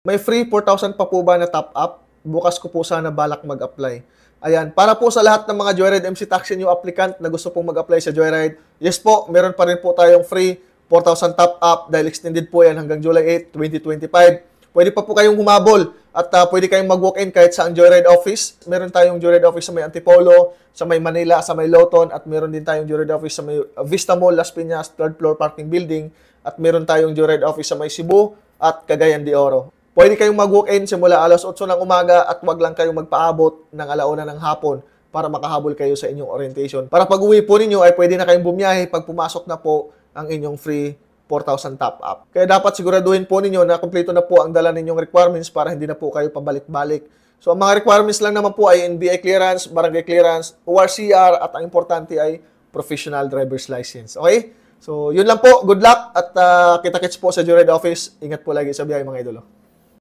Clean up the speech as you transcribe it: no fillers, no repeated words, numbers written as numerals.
May free 4,000 pa po ba na top up? Bukas ko po sana balak mag-apply. Ayan, para po sa lahat ng mga Joyride MC Taxi new applicant na gusto pong mag-apply sa Joyride, yes po, meron pa rin po tayong free 4,000 top up dahil extended po yan hanggang July 8, 2025. Pwede pa po kayong humabol at pwede kayong mag-walk-in kahit sa Joyride office. Meron tayong Joyride office sa may Antipolo, sa may Manila, sa may Lawton, at meron din tayong Joyride office sa may Vista Mall, Las Piñas, 3rd floor parking building, at meron tayong Joyride office sa may Cebu at Cagayan de Oro. Pwede kayong mag-walk-in simula alas 8 ng umaga at wag lang kayong magpaabot ng 1:00 ng hapon para makahabol kayo sa inyong orientation. Para pag-uwi po ninyo ay pwede na kayong bumiyahe pag pumasok na po ang inyong free 4,000 top up. Kaya dapat siguraduhin po ninyo na kumpleto na po ang dala ninyong requirements para hindi na po kayo pabalik-balik. So ang mga requirements lang naman po ay NBI clearance, barangay clearance, ORCR, at ang importante ay professional driver's license. Okay? So yun lang po. Good luck at kita-kits po sa Joyride office. Ingat po lagi sa biyahe mga idolo.